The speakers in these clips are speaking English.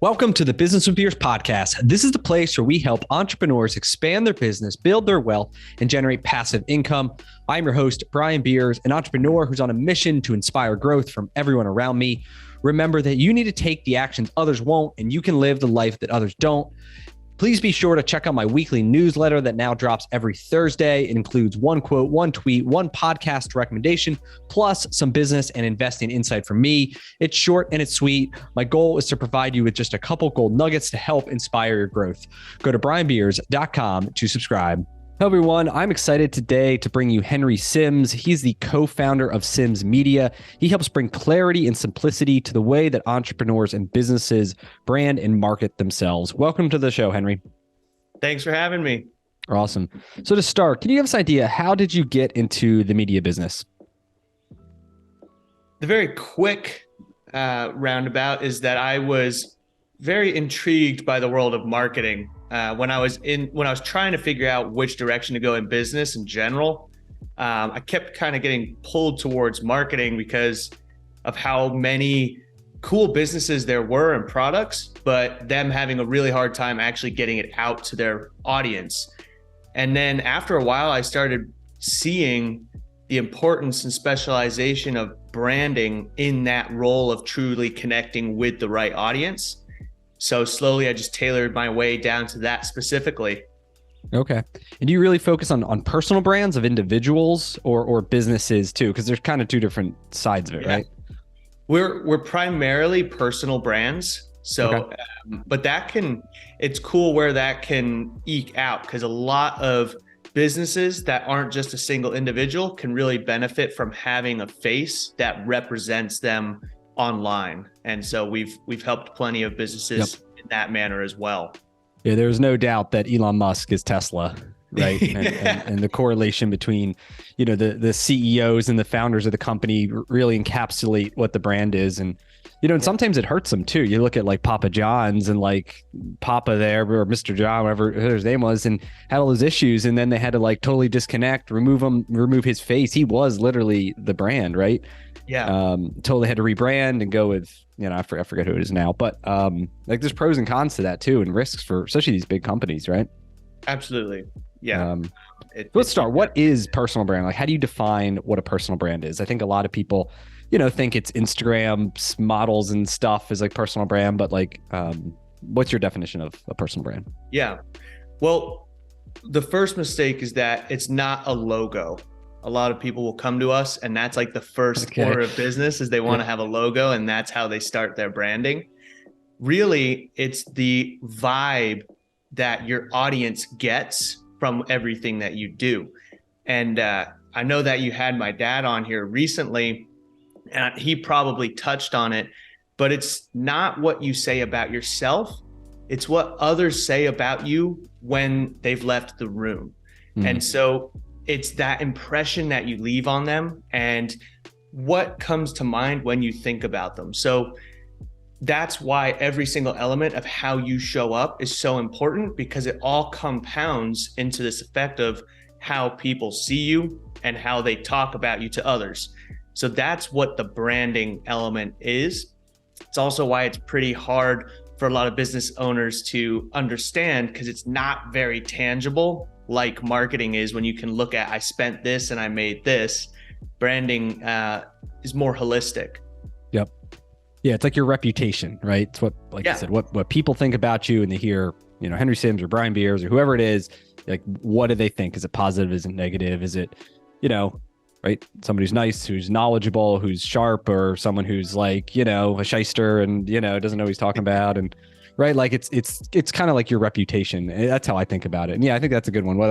Welcome to the Business with Beers podcast. This is the place where we help entrepreneurs expand their business, build their wealth, and generate passive income. I'm your host, Brian Beers, an entrepreneur who's on a mission to inspire growth from everyone around me. Remember that you need to take the actions others won't, and you can live the life that others don't. Please be sure to check out my weekly newsletter that now drops every Thursday. It includes one quote, one tweet, one podcast recommendation, plus some business and investing insight from me. It's short and it's sweet. My goal is to provide you with just a couple gold nuggets to help inspire your growth. Go to brianbeers.com to subscribe. Hello, everyone. I'm excited today to bring you Henry Sims. He's the co-founder of Sims Media. He helps bring clarity and simplicity to the way that entrepreneurs and businesses brand and market themselves. Welcome to the show, Henry. Thanks for having me. Awesome. So to start, can you give us an idea, how did you get into the media business? The very quick roundabout is that I was very intrigued by the world of marketing. When I was trying to figure out which direction to go in business in general, I kept kind of getting pulled towards marketing because of how many cool businesses there were and products, but them having a really hard time actually getting it out to their audience. And then after a while, I started seeing the importance and specialization of branding in that role of truly connecting with the right audience. So slowly, I just tailored my way down to that specifically. Okay. And do you really focus on personal brands of individuals or businesses too? Because there's kind of two different sides of it, right? We're primarily personal brands. So, okay. But it's cool where that can eke out, because a lot of businesses that aren't just a single individual can really benefit from having a face that represents them online. And so we've helped plenty of businesses in that manner as well. Yeah, there's no doubt that Elon Musk is Tesla, right? And the correlation between, the CEOs and the founders of the company really encapsulate what the brand is. And, and sometimes it hurts them too. You look at like Papa John's and like Papa there, or Mr. John, whatever his name was, and had all those issues. And then they had to like totally disconnect, remove his face. He was literally the brand, right? Yeah. Totally had to rebrand and go with, I forget who it is now, but like there's pros and cons to that too, and risks for especially these big companies, right? Absolutely. Yeah. Let's start. What is personal brand? Like, how do you define what a personal brand is? I think a lot of people, think it's Instagram models and stuff is like personal brand, but like, what's your definition of a personal brand? Yeah. Well, the first mistake is that it's not a logo. A lot of people will come to us and that's like the first order of business is they want to have a logo, and that's how they start their branding. Really, it's the vibe that your audience gets from everything that you do. And I know that you had my dad on here recently, and he probably touched on it, but it's not what you say about yourself. It's what others say about you when they've left the room. Mm-hmm. And so it's that impression that you leave on them and what comes to mind when you think about them. So that's why every single element of how you show up is so important, because it all compounds into this effect of how people see you and how they talk about you to others. So that's what the branding element is. It's also why it's pretty hard for a lot of business owners to understand, because it's not very tangible like marketing is. When you can look at, I spent this and I made this. Branding is more holistic. Yep. Yeah, it's like your reputation, right? It's what, like you said, what people think about you, and they hear, Henry Sims or Brian Beers or whoever it is, like, what do they think? Is it positive? Is it negative? Is it, right? Somebody who's nice, who's knowledgeable, who's sharp, or someone who's like, a shyster and, doesn't know what he's talking about. And right. Like it's kind of like your reputation. That's how I think about it. And yeah, I think that's a good one. What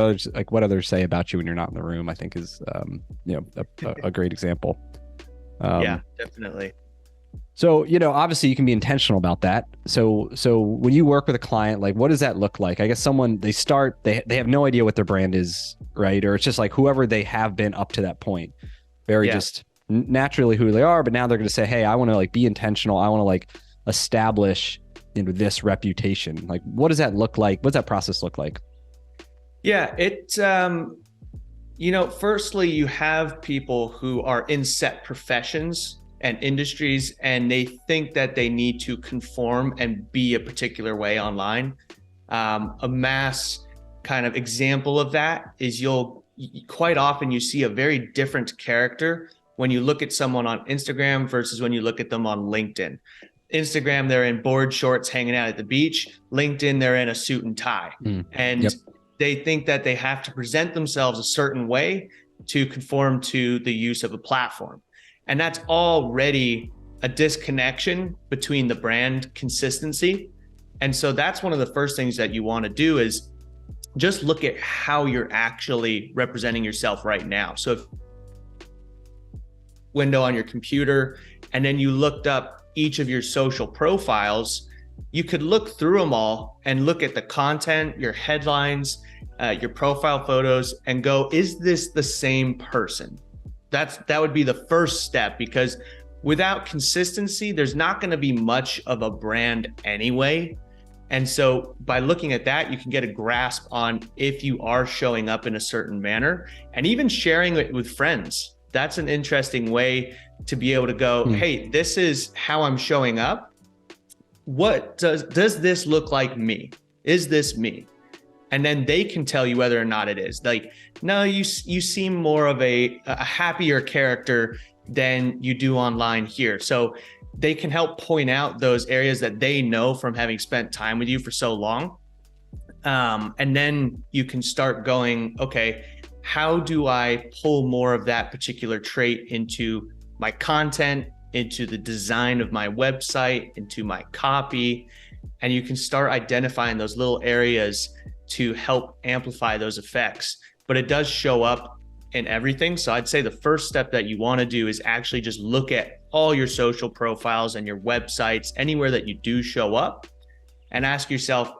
others say about you when you're not in the room, I think is, a great example. Yeah, definitely. So, obviously you can be intentional about that. So when you work with a client, like, what does that look like? I guess they have no idea what their brand is, right? Or it's just like whoever they have been up to that point, just naturally who they are. But now they're going to say, hey, I want to like be intentional. I want to like establish this reputation. Like, what does that look like? What's that process look like? Yeah, it's, firstly, you have people who are in set professions and industries, and they think that they need to conform and be a particular way online. A mass kind of example of that is quite often you see a very different character when you look at someone on Instagram versus when you look at them on LinkedIn. Instagram, they're in board shorts hanging out at the beach. LinkedIn, they're in a suit and tie. And they think that they have to present themselves a certain way to conform to the use of a platform. And that's already a disconnection between the brand consistency. And so that's one of the first things that you want to do is just look at how you're actually representing yourself right now. So if window on your computer, and then you looked up each of your social profiles, you could look through them all and look at the content, your headlines, your profile photos, and go, is this the same person? That would be the first step, because without consistency, there's not going to be much of a brand anyway. And so by looking at that, you can get a grasp on if you are showing up in a certain manner, and even sharing it with friends. That's an interesting way to be able to go, hey, this is how I'm showing up. What does this look like me? Is this me? And then they can tell you whether or not it is. Like, no, you seem more of a happier character than you do online here. So they can help point out those areas that they know from having spent time with you for so long. And then you can start going, okay, how do I pull more of that particular trait into my content, into the design of my website, into my copy? And you can start identifying those little areas to help amplify those effects. But it does show up in everything. So I'd say the first step that you want to do is actually just look at all your social profiles and your websites, anywhere that you do show up, and ask yourself,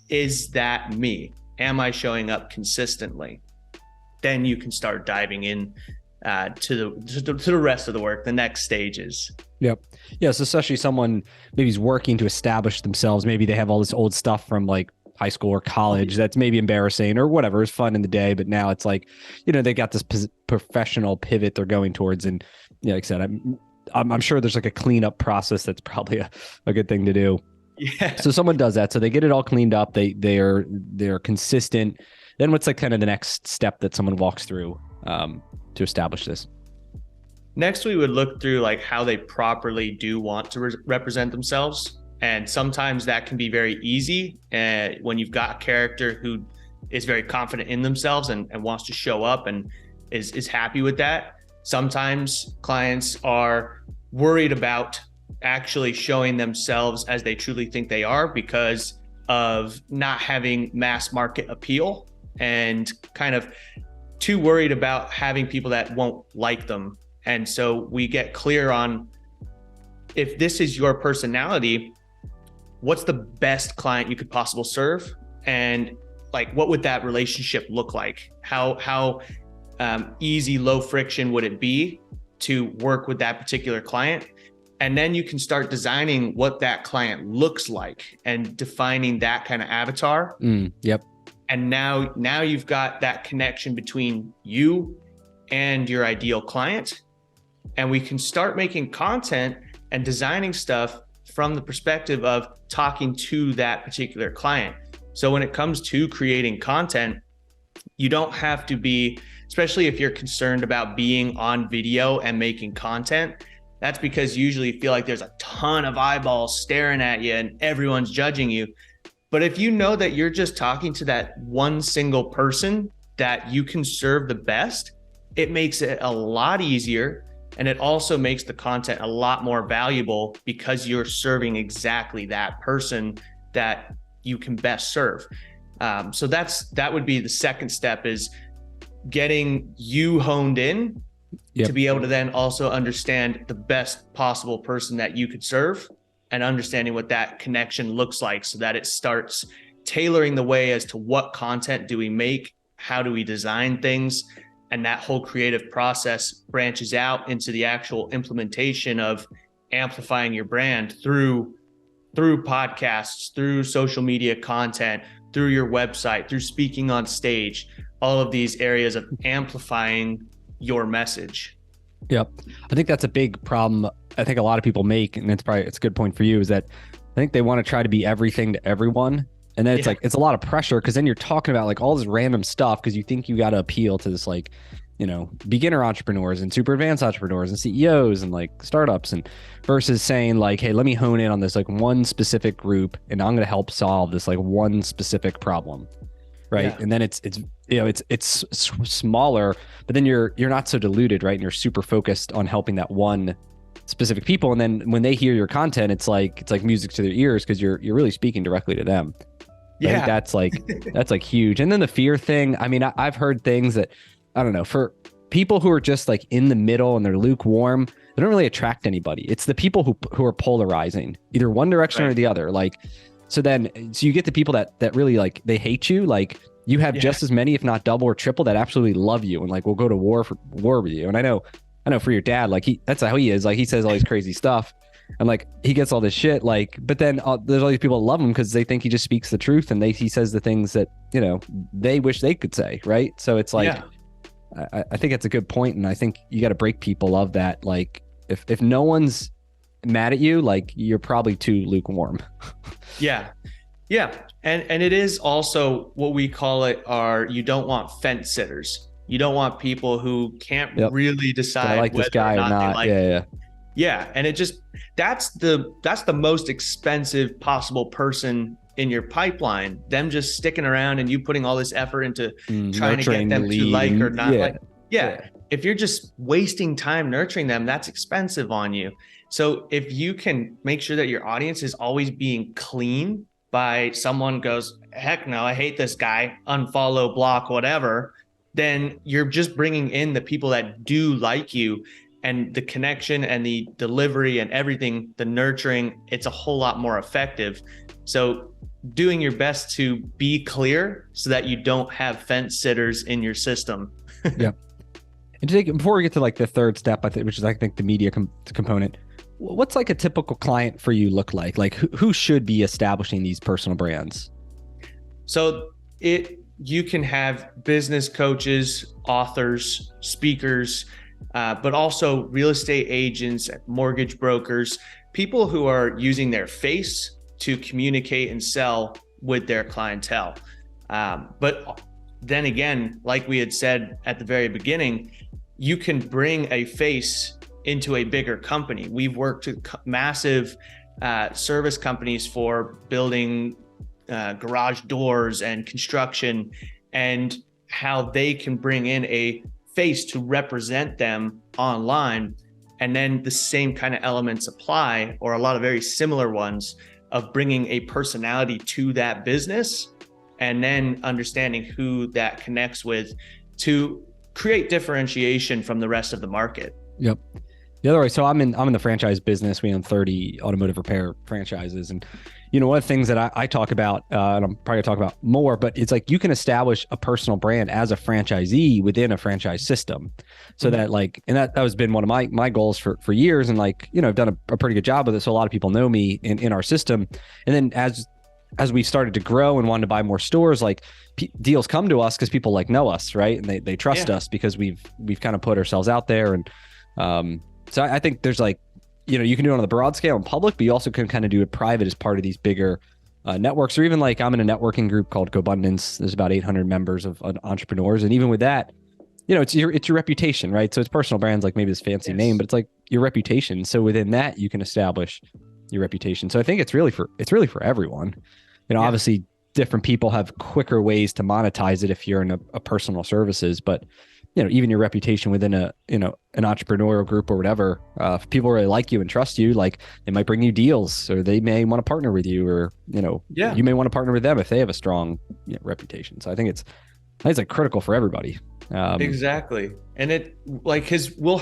is that me? Am I showing up consistently? Then you can start diving in to the rest of the work, the next stages. Yep. Yes, especially someone maybe is working to establish themselves. Maybe they have all this old stuff from like high school or college that's maybe embarrassing or whatever, is fun in the day, but now it's like, they got this professional pivot they're going towards. And like I said, I'm sure there's like a cleanup process that's probably a good thing to do. Yeah. So someone does that. So they get it all cleaned up. They're consistent. Then what's like kind of the next step that someone walks through to establish this? Next, we would look through like how they properly do want to represent themselves. And sometimes that can be very easy when you've got a character who is very confident in themselves and wants to show up and is happy with that. Sometimes clients are worried about actually showing themselves as they truly think they are because of not having mass market appeal and kind of too worried about having people that won't like them. And so we get clear on, if this is your personality, what's the best client you could possibly serve? And like, what would that relationship look like? How easy, low friction would it be to work with that particular client? And then you can start designing what that client looks like and defining that kind of avatar. Yep. And now you've got that connection between you and your ideal client. And we can start making content and designing stuff from the perspective of talking to that particular client. So when it comes to creating content, you don't have to be, especially if you're concerned about being on video and making content, that's because usually you feel like there's a ton of eyeballs staring at you and everyone's judging you. But if you know that you're just talking to that one single person that you can serve the best, it makes it a lot easier. And it also makes the content a lot more valuable because you're serving exactly that person that you can best serve. So that would be the second step, is getting you honed in to be able to then also understand the best possible person that you could serve and understanding what that connection looks like, so that it starts tailoring the way as to what content do we make, how do we design things, and that whole creative process branches out into the actual implementation of amplifying your brand through podcasts, through social media content, through your website, through speaking on stage, all of these areas of amplifying your message. Yep. I think that's a big problem. I think a lot of people make, and it's a good point for you, is that I think they want to try to be everything to everyone. And then it's like, it's a lot of pressure because then you're talking about like all this random stuff because you think you got to appeal to this like, beginner entrepreneurs and super advanced entrepreneurs and CEOs and like startups, and versus saying like, hey, let me hone in on this like one specific group and I'm going to help solve this like one specific problem. Right. Yeah. And then it's smaller, but then you're not so diluted, right? And you're super focused on helping that one specific people. And then when they hear your content, it's like music to their ears because you're really speaking directly to them. Yeah. I think that's like huge. And then the fear thing. I mean, I've heard things that, I don't know, for people who are just like in the middle and they're lukewarm, they don't really attract anybody. It's the people who are polarizing either one direction or the other. Like, so you get the people that really like, they hate you. Like you have just as many, if not double or triple, that absolutely love you and like will go to war with you. And I know for your dad, like that's how he is. Like he says all these crazy stuff and like he gets all this shit. Like, but then there's all these people that love him because they think he just speaks the truth and he says the things that, they wish they could say. Right. So it's like, I think that's a good point. And I think you got to break people of that. Like if no one's mad at you, like you're probably too lukewarm. Yeah. And it is also what we call it you don't want fence sitters. You don't want people who can't really decide like this guy or not. Like yeah. And that's the most expensive possible person in your pipeline, them just sticking around and you putting all this effort into trying to get them to like or not like. Yeah. If you're just wasting time nurturing them, that's expensive on you. So if you can make sure that your audience is always being clean by someone goes, heck no, I hate this guy, unfollow, block, whatever, then you're just bringing in the people that do like you, and the connection and the delivery and everything, the nurturing, it's a whole lot more effective. So doing your best to be clear so that you don't have fence sitters in your system. Yeah. And before we get to like the third step, which is I think the media component, what's like a typical client for you look like? Like who should be establishing these personal brands? So you can have business coaches, authors, speakers, but also real estate agents, mortgage brokers, people who are using their face to communicate and sell with their clientele. But then again, like we had said at the very beginning, you can bring a face into a bigger company. We've worked with massive service companies for building garage doors and construction, and how they can bring in a face to represent them online. And then the same kind of elements apply, or a lot of very similar ones, of bringing a personality to that business and then understanding who that connects with to create differentiation from the rest of the market. Yep. The other way, so I'm in the franchise business. We own 30 automotive repair franchises, and one of the things that I talk about, and I'm probably gonna talk about more, but it's like you can establish a personal brand as a franchisee within a franchise system, so that like, and that has been one of my goals for years, and like I've done a pretty good job with it, so a lot of people know me in our system, and then as we started to grow and wanted to buy more stores, like deals come to us because people like know us, right, and they trust us because we've kind of put ourselves out there, and so I think there's like, you can do it on the broad scale in public, but you also can kind of do it private as part of these bigger networks, or even like I'm in a networking group called GoBundance. There's about 800 members of entrepreneurs. And even with that, it's your reputation, right? So it's personal brands, like maybe this fancy name, but it's like your reputation. So within that, you can establish your reputation. So I think it's really for everyone. Obviously different people have quicker ways to monetize it if you're in a personal services, but even your reputation within an entrepreneurial group or whatever, if people really like you and trust you, like they might bring you deals, or they may want to partner with you, or, you may want to partner with them if they have a strong reputation. So I think it's like critical for everybody. Exactly. And it like, cause we'll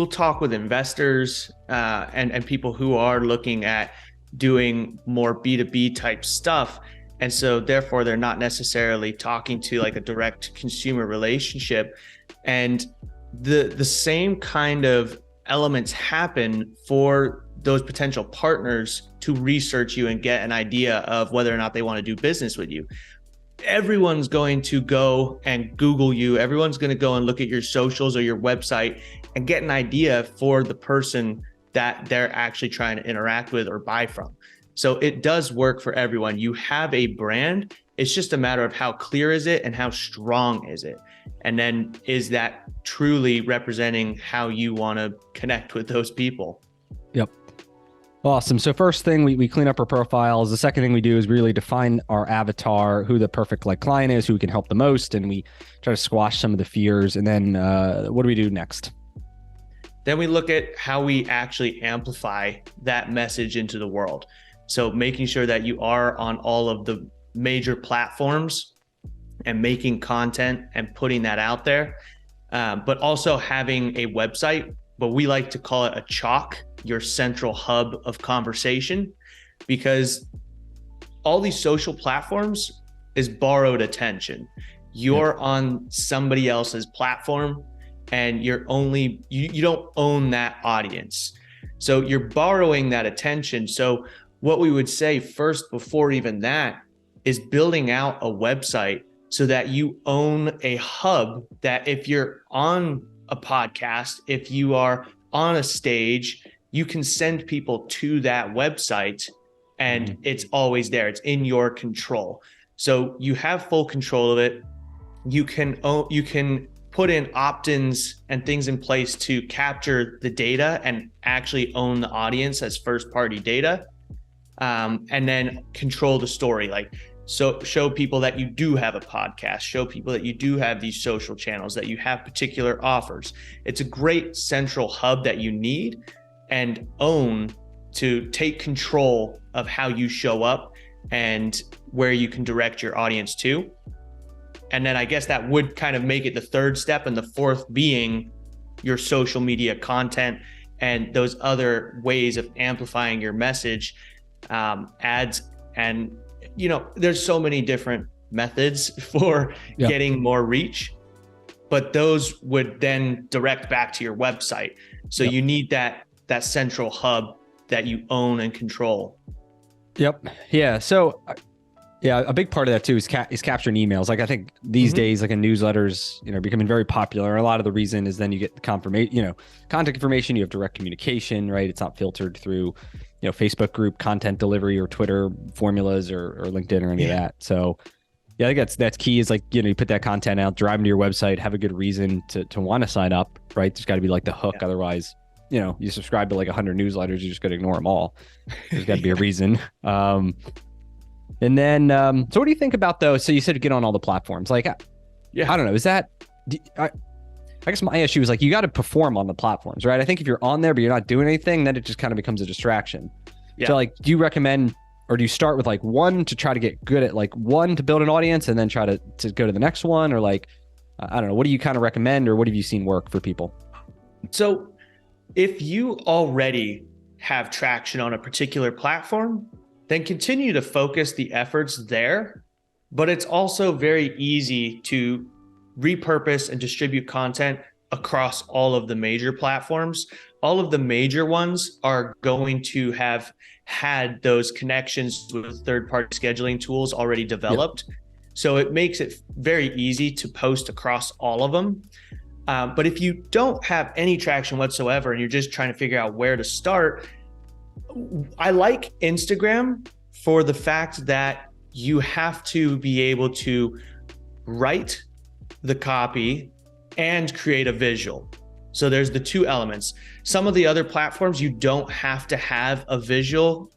talk with investors, and people who are looking at doing more B2B type stuff. And so therefore they're not necessarily talking to like a direct consumer relationship. And the same kind of elements happen for those potential partners to research you and get an idea of whether or not they want to do business with you. everyone's going to go and Google you. Everyone's going to go and look at your socials or your website and get an idea for the person that they're actually trying to interact with or buy from. So it does work for everyone. You have a brand. It's just a matter of how clear is it and how strong is it? And then is that truly representing how you want to connect with those people? Yep. Awesome. So first thing, we clean up our profiles. The second thing we do is really define our avatar, who the perfect client is, who we can help the most. And we try to squash some of the fears. And then what do we do next? Then we look at how we actually amplify that message into the world. So making sure that you are on all of the major platforms and making content and putting that out there, but also having a website, but we like to call it a chalk, your central hub of conversation, because all these social platforms is borrowed attention. You're on somebody else's platform and you don't own that audience. So you're borrowing that attention. So what we would say first before even that is building out a website so that you own a hub that if you're on a podcast, if you are on a stage, you can send people to that website and it's always there. It's in your control. So you have full control of it. You can put in opt-ins and things in place to capture the data and actually own the audience as first-party data, and then control the story. So show people that you do have a podcast, show people that you do have these social channels, that you have particular offers. It's a great central hub that you need and own to take control of how you show up and where you can direct your audience to. And then I guess that would kind of make it the third step, and the fourth being your social media content and those other ways of amplifying your message, ads. And, there's so many different methods for getting more reach, but those would then direct back to your website. So you need that central hub that you own and control. Yep. Yeah. So a big part of that too is capturing emails. I think these days, in newsletters, are becoming very popular. A lot of the reason is then you get the confirmation, contact information, you have direct communication, right? It's not filtered through, Facebook group content delivery or Twitter formulas or LinkedIn or any of that. So I think that's key is you put that content out, drive them to your website, have a good reason to want to sign up, right? There's got to be the hook. Yeah. Otherwise, you subscribe to 100 newsletters, you're just going to ignore them all. There's got to be a reason. And then, so what do you think about those? So you said to get on all the platforms. I don't know. Is that, I guess my issue is you got to perform on the platforms, right? I think if you're on there, but you're not doing anything, then it just kind of becomes a distraction. Yeah. So do you recommend, or do you start with one to try to get good at one to build an audience and then try to go to the next one? Or I don't know, what do you kind of recommend, or what have you seen work for people? So if you already have traction on a particular platform, then continue to focus the efforts there. But it's also very easy to repurpose and distribute content across all of the major platforms. All of the major ones are going to have had those connections with third-party scheduling tools already developed. Yep. So it makes it very easy to post across all of them. But if you don't have any traction whatsoever and you're just trying to figure out where to start, I like Instagram for the fact that you have to be able to write the copy and create a visual. So there's the two elements. Some of the other platforms, you don't have to have a visual.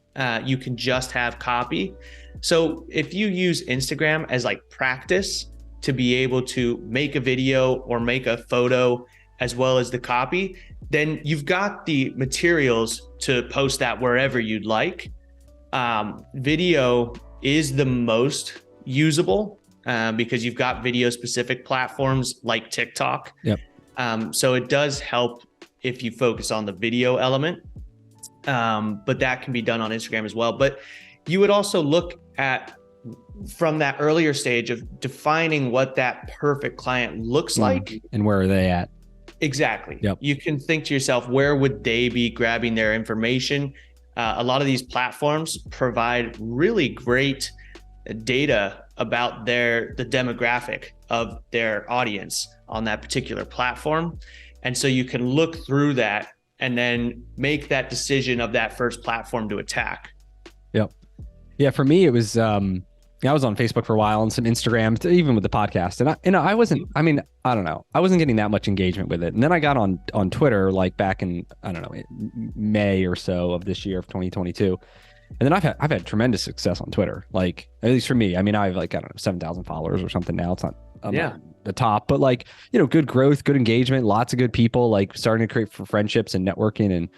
You can just have copy. So if you use Instagram as practice to be able to make a video or make a photo as well as the copy, then you've got the materials to post that wherever you'd like. Video is the most usable because you've got video specific platforms like TikTok. Yep. So it does help if you focus on the video element, but that can be done on Instagram as well. But you would also look at, from that earlier stage of defining what that perfect client looks like. And where are they at? Exactly. Yep. You can think to yourself, where would they be grabbing their information? A lot of these platforms provide really great data about the demographic of their audience on that particular platform. And so you can look through that and then make that decision of that first platform to attack. Yep. Yeah. For me, it was, I was on Facebook for a while and some Instagram, even with the podcast. And I wasn't, I mean, I don't know. I wasn't getting that much engagement with it. And then I got on Twitter, like back in, I don't know, May or so of this year of 2022. And then I've had tremendous success on Twitter, like, at least for me. I mean, I have like, I don't know, 7,000 followers or something now. It's not, not the top, but like, you know, good growth, good engagement, lots of good people, like starting to create for friendships and networking and,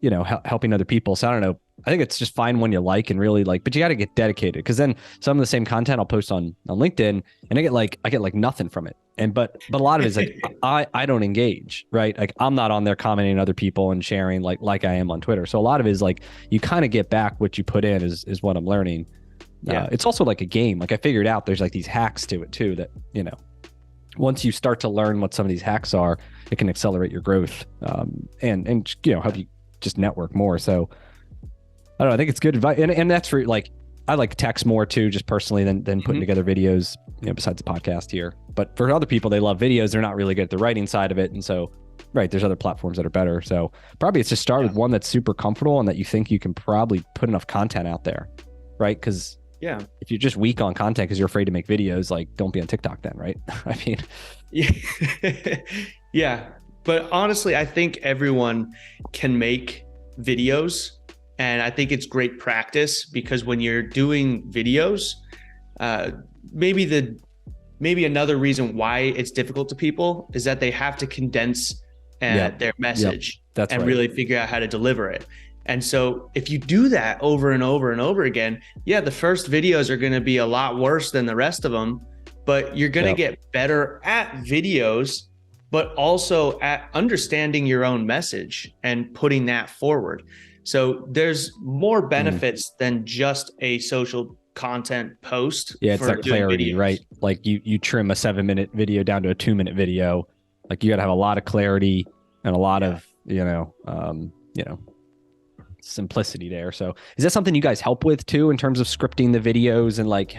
you know, helping other people. So I don't know. I think it's just find one you like and really like, but you got to get dedicated, because then some of the same content I'll post on LinkedIn and I get like nothing from it. And but a lot of it is like I don't engage, right? Like I'm not on there commenting on other people and sharing like I am on Twitter. So a lot of it is like you kind of get back what you put in is what I'm learning. Yeah. It's also like a game. Like I figured out there's like these hacks to it too that, you know, once you start to learn what some of these hacks are, it can accelerate your growth and you know, help you just network more. So I don't know, I think it's good advice. And that's for like, I like text more too, just personally than putting together videos, you know, besides the podcast here. But for other people, they love videos. They're not really good at the writing side of it. And so, right, there's other platforms that are better. So probably it's just start with one that's super comfortable and that you think you can probably put enough content out there, right? Because if you're just weak on content because you're afraid to make videos, like don't be on TikTok then, right? I mean, yeah. But honestly, I think everyone can make videos. And I think it's great practice, because when you're doing videos, maybe another reason why it's difficult to people is that they have to condense their message and really figure out how to deliver it. And so if you do that over and over and over again, the first videos are going to be a lot worse than the rest of them, but you're going to get better at videos, but also at understanding your own message and putting that forward. So there's more benefits than just a social content post. Yeah, it's that clarity, right? Like you trim a 7-minute video down to a 2-minute video. Like you got to have a lot of clarity and a lot of, you know, simplicity there. So is that something you guys help with too, in terms of scripting the videos and like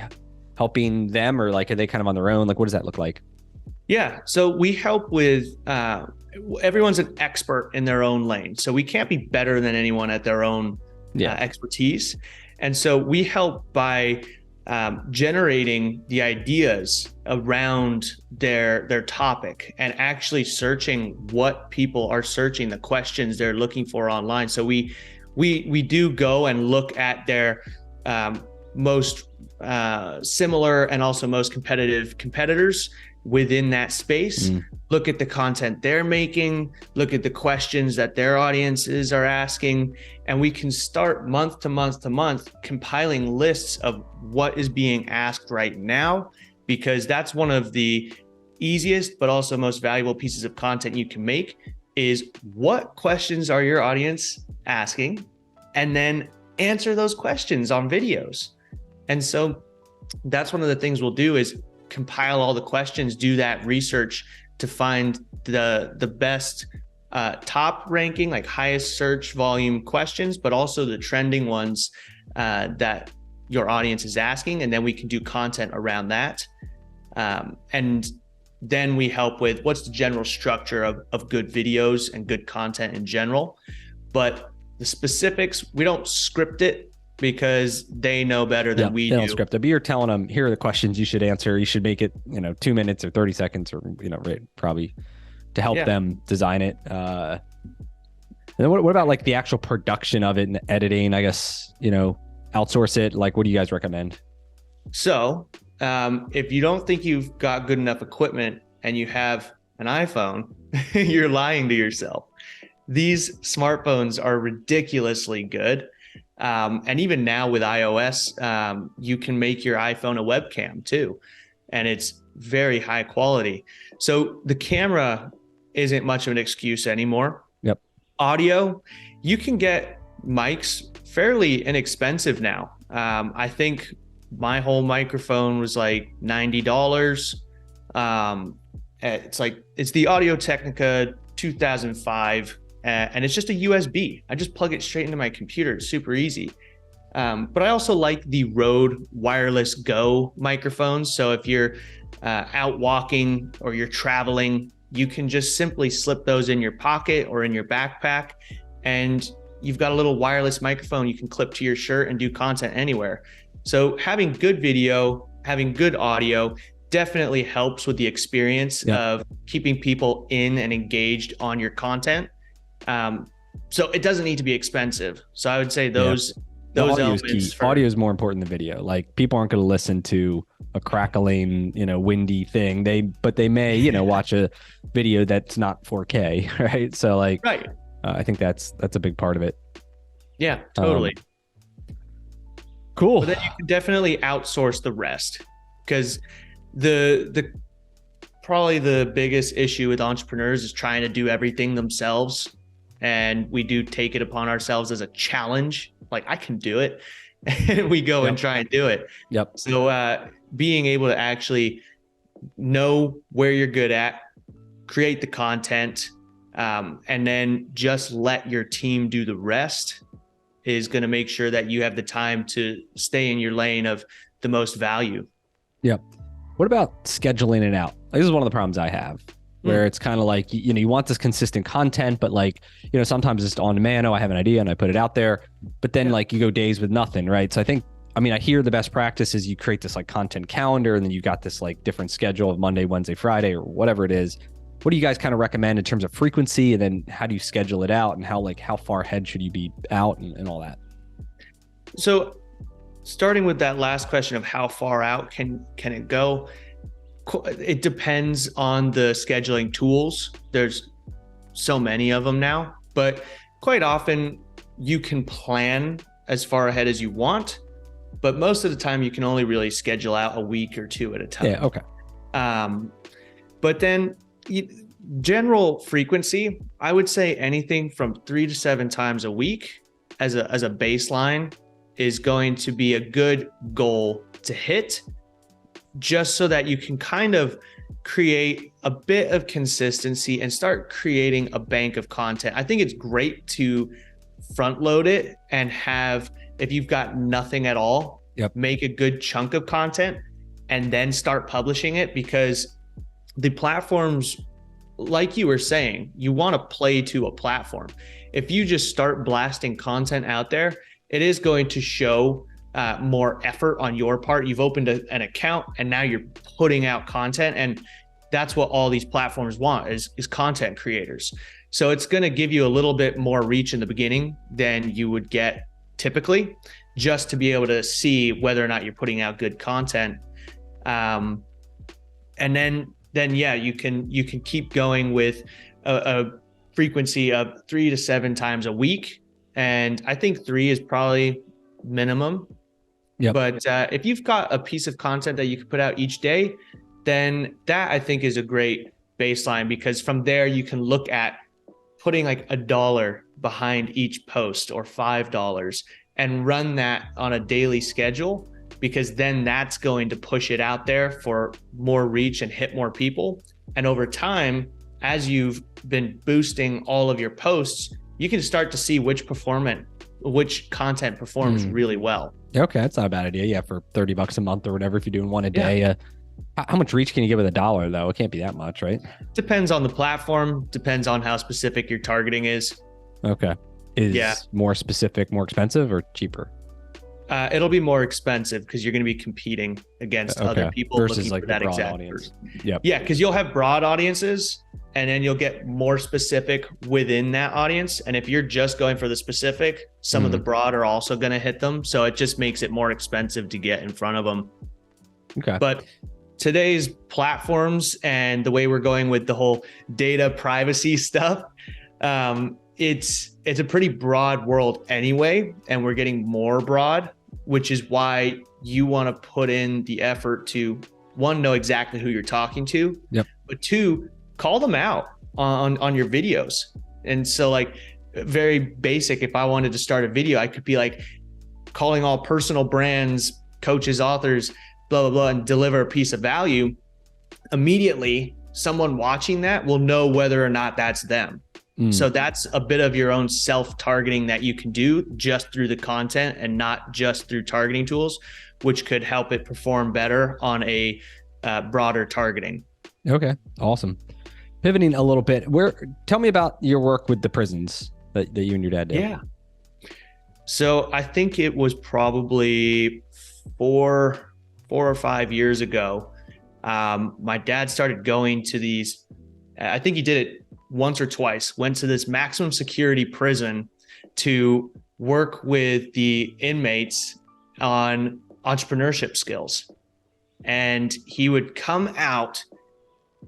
helping them, or like, are they kind of on their own? Like, what does that look like? Yeah. So we help with, everyone's an expert in their own lane. So we can't be better than anyone at their own expertise. And so we help by generating the ideas around their topic and actually searching what people are searching, the questions they're looking for online. So we do go and look at their most similar and also most competitive competitors within that space, look at the content they're making, look at the questions that their audiences are asking, and we can start month to month to month compiling lists of what is being asked right now, because that's one of the easiest but also most valuable pieces of content you can make, is what questions are your audience asking, and then answer those questions on videos. And so that's one of the things we'll do, is compile all the questions, do that research to find the best top ranking, like highest search volume questions, but also the trending ones that your audience is asking. And then we can do content around that. And then we help with what's the general structure of good videos and good content in general. But the specifics, we don't script it, because they know better than we do. They don't script it, but you're telling them, here are the questions you should answer. You should make it, 2 minutes or 30 seconds or, probably to help them design it. And then what about like the actual production of it and editing, I guess, outsource it? Like, what do you guys recommend? So if you don't think you've got good enough equipment and you have an iPhone, you're lying to yourself. These smartphones are ridiculously good. And even now with iOS, you can make your iPhone a webcam too, and it's very high quality. So the camera isn't much of an excuse anymore. Yep. Audio, you can get mics fairly inexpensive now. I think my whole microphone was like $90. It's the Audio-Technica 2005. And it's just a USB. I just plug it straight into my computer. It's super easy. But I also like the Rode Wireless Go microphones. So if you're out walking or you're traveling, you can just simply slip those in your pocket or in your backpack, and you've got a little wireless microphone you can clip to your shirt and do content anywhere. So having good video, having good audio definitely helps with the experience of keeping people in and engaged on your content. So it doesn't need to be expensive. So I would say those elements. Audio is more important than video. Like, people aren't going to listen to a crackling, windy thing. They may, watch a video that's not 4K, right? So right. I think that's a big part of it. Yeah, totally. Cool. But then you can definitely outsource the rest, because the probably the biggest issue with entrepreneurs is trying to do everything themselves. And we do take it upon ourselves as a challenge. Like, I can do it. And we go and try and do it. Yep. So being able to actually know where you're good at, create the content, and then just let your team do the rest is going to make sure that you have the time to stay in your lane of the most value. Yep. What about scheduling it out? This is one of the problems I have, where it's kind of like, you want this consistent content, but sometimes it's on demand. Oh, I have an idea and I put it out there, but then you go days with nothing, right? So I hear the best practice is you create this content calendar, and then you've got this different schedule of Monday, Wednesday, Friday, or whatever it is. What do you guys kind of recommend in terms of frequency, and then how do you schedule it out, and how far ahead should you be out and all that? So starting with that last question of how far out can it go? It depends on the scheduling tools. There's so many of them now, but quite often you can plan as far ahead as you want, but most of the time you can only really schedule out a week or two at a time. Yeah. Okay. But then general frequency, I would say anything from 3 to 7 times a week as a baseline is going to be a good goal to hit, just so that you can kind of create a bit of consistency and start creating a bank of content. I think it's great to front load it and have, if you've got nothing at all, make a good chunk of content and then start publishing it, because the platforms, like you were saying, you want to play to a platform. If you just start blasting content out there, it is going to show more effort on your part. You've opened an account and now you're putting out content, and that's what all these platforms want is content creators. So it's going to give you a little bit more reach in the beginning than you would get typically, just to be able to see whether or not you're putting out good content. And then you can keep going with a frequency of 3 to 7 times a week. And I think 3 is probably minimum. Yep. But if you've got a piece of content that you can put out each day, then that I think is a great baseline, because from there you can look at putting $1 behind each post or $5 and run that on a daily schedule, because then that's going to push it out there for more reach and hit more people. And over time, as you've been boosting all of your posts, you can start to see which content performs really well. Okay, that's not a bad idea. Yeah, for $30 a month or whatever, if you're doing one a day. How much reach can you get with $1 though? It can't be that much, right? Depends on the platform. Depends on how specific your targeting is. Okay. Is more specific more expensive or cheaper? It'll be more expensive because you're going to be competing against other people versus looking for that exact audience. Yep. Yeah, because you'll have broad audiences, and then you'll get more specific within that audience. And if you're just going for the specific, some of the broad are also going to hit them. So it just makes it more expensive to get in front of them. Okay. But today's platforms and the way we're going with the whole data privacy stuff, it's a pretty broad world anyway, and we're getting more broad, which is why you want to put in the effort to, one, know exactly who you're talking to, but two, call them out on your videos. And so very basic, if I wanted to start a video, I could be calling all personal brands, coaches, authors, blah, blah, blah, and deliver a piece of value. Immediately, someone watching that will know whether or not that's them. So that's a bit of your own self-targeting that you can do just through the content and not just through targeting tools, which could help it perform better on a broader targeting. Okay, awesome. Pivoting a little bit, tell me about your work with the prisons that you and your dad did. Yeah. So I think it was probably four or 5 years ago. My dad started going to these, I think he did it once or twice, went to this maximum security prison to work with the inmates on entrepreneurship skills. And he would come out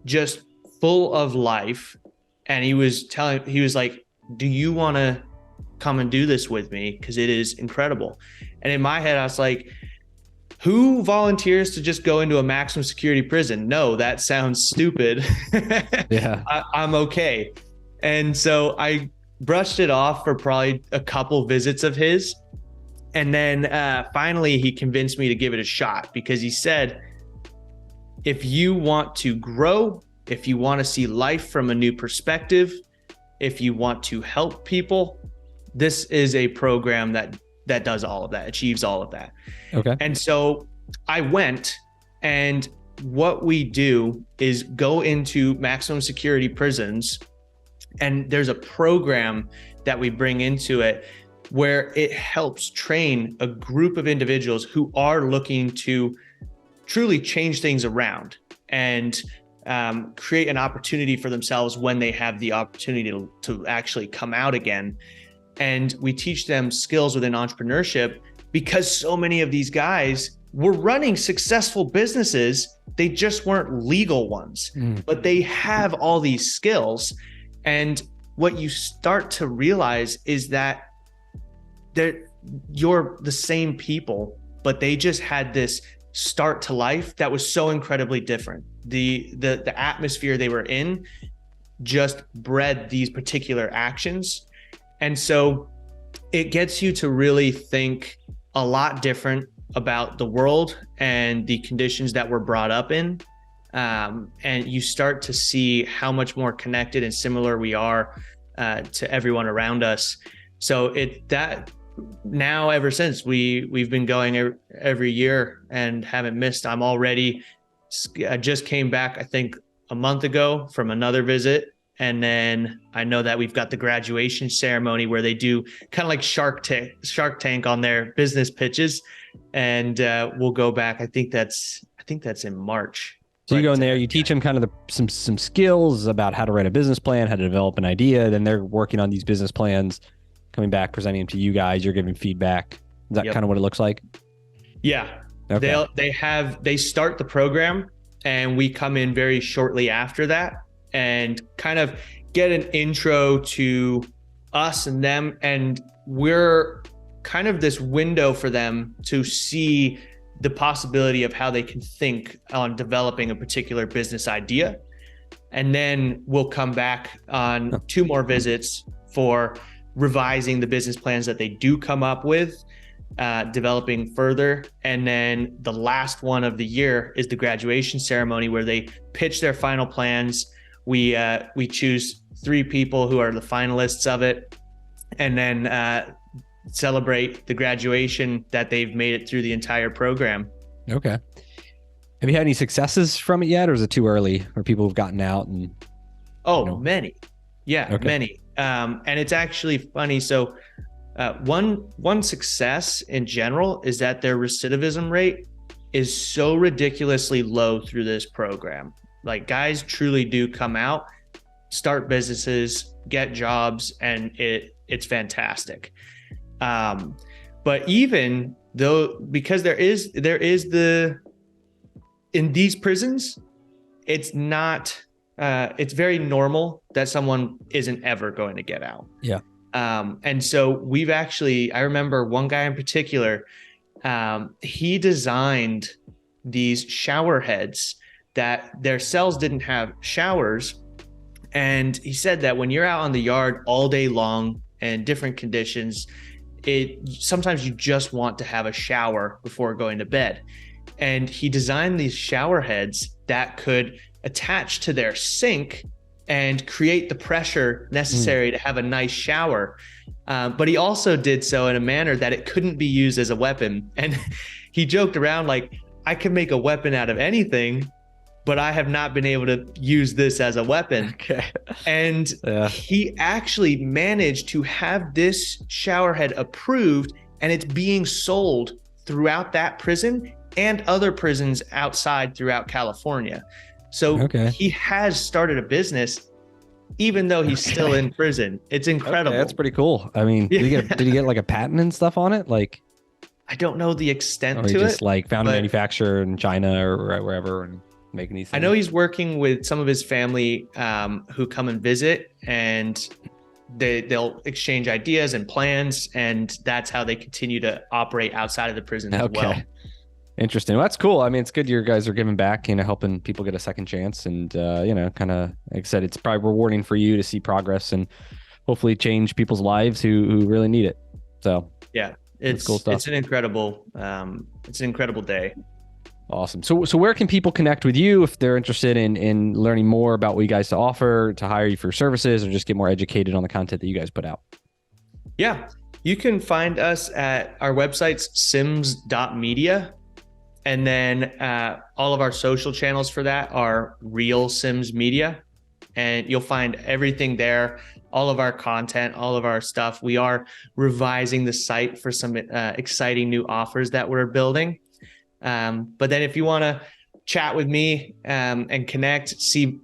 just full of life. And he was like, do you want to come and do this with me? Because it is incredible. And in my head, I was like, who volunteers to just go into a maximum security prison? No, that sounds stupid. Yeah. I'm okay. And so I brushed it off for probably a couple visits of his. And then finally, he convinced me to give it a shot, because he said, if you want to grow, if you want to see life from a new perspective, if you want to help people, this is a program that does all of that, achieves all of that. Okay. And so I went, and what we do is go into maximum security prisons, and there's a program that we bring into it where it helps train a group of individuals who are looking to truly change things around and create an opportunity for themselves when they have the opportunity to actually come out again. And we teach them skills within entrepreneurship, because so many of these guys were running successful businesses. They just weren't legal ones, but they have all these skills. And what you start to realize is that you're the same people, but they just had this start to life that was so incredibly different. The atmosphere they were in just bred these particular actions. And so it gets you to really think a lot different about the world and the conditions that we're brought up in. And you start to see how much more connected and similar we are to everyone around us. So now, ever since we've been going every year and haven't missed. I just came back, I think, a month ago from another visit. And then I know that we've got the graduation ceremony where they do kind of like Shark Tank on their business pitches. And we'll go back. I think that's in March. So you go in there, you teach them kind of some skills about how to write a business plan, how to develop an idea. Then they're working on these business plans, coming back, presenting them to you guys. You're giving feedback. Is that kind of what it looks like? Yeah. Okay. They start the program, and we come in very shortly after that and kind of get an intro to us and them. And we're kind of this window for them to see the possibility of how they can think on developing a particular business idea. And then we'll come back on 2 more visits for revising the business plans that they do come up with, developing further. And then the last one of the year is the graduation ceremony, where they pitch their final plans. We choose 3 people who are the finalists of it, and then celebrate the graduation that they've made it through the entire program. Okay. Have you had any successes from it yet, or is it too early, or people have gotten out and? Many. Yeah, okay. Many. And it's actually funny. So one success in general is that their recidivism rate is so ridiculously low through this program. Like, guys truly do come out, start businesses, get jobs, and it's fantastic. But even though, because there is in these prisons, it's not, it's very normal that someone isn't ever going to get out. Yeah. And so I remember one guy in particular, he designed these shower heads that their cells didn't have showers. And he said that when you're out on the yard all day long and different conditions, sometimes you just want to have a shower before going to bed. And he designed these shower heads that could attach to their sink and create the pressure necessary to have a nice shower. But he also did so in a manner that it couldn't be used as a weapon. And he joked around like, I can make a weapon out of anything, but I have not been able to use this as a weapon. Okay. And he actually managed to have this shower head approved, and it's being sold throughout that prison and other prisons outside throughout California. So he has started a business even though he's still in prison. It's incredible. Okay, that's pretty cool. I mean, did he get like a patent and stuff on it? Like, I don't know the extent to it. Just like found a manufacturer in China or wherever and making these things. I know he's working with some of his family who come and visit, and they'll exchange ideas and plans, and that's how they continue to operate outside of the prison as well. Interesting. Well, that's cool. I mean, it's good you guys are giving back, helping people get a second chance, and kind of, like I said, it's probably rewarding for you to see progress and hopefully change people's lives who really need it. So yeah, it's cool stuff. It's an incredible day. Awesome. So where can people connect with you if they're interested in learning more about what you guys to offer, to hire you for services, or just get more educated on the content that you guys put out? Yeah, you can find us at our website's sims.media. And then all of our social channels for that are Real Sims Media. And you'll find everything there, all of our content, all of our stuff. We are revising the site for some exciting new offers that we're building. But then if you want to chat with me and connect, see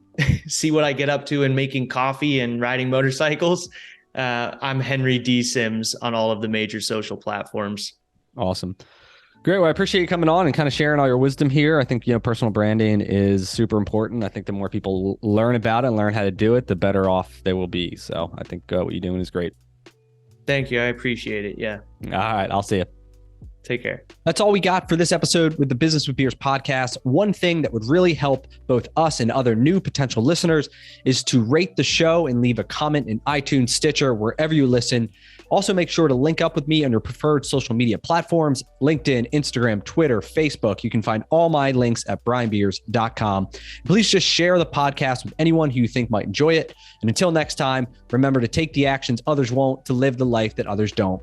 what I get up to in making coffee and riding motorcycles, I'm Henry D. Sims on all of the major social platforms. Awesome. Great. Well, I appreciate you coming on and kind of sharing all your wisdom here. I think, personal branding is super important. I think the more people learn about it and learn how to do it, the better off they will be. So I think what you're doing is great. Thank you. I appreciate it. Yeah. All right. I'll see you. Take care. That's all we got for this episode with the Business with Beers podcast. One thing that would really help both us and other new potential listeners is to rate the show and leave a comment in iTunes, Stitcher, wherever you listen. Also, make sure to link up with me on your preferred social media platforms, LinkedIn, Instagram, Twitter, Facebook. You can find all my links at brianbeers.com. Please just share the podcast with anyone who you think might enjoy it. And until next time, remember to take the actions others won't, to live the life that others don't.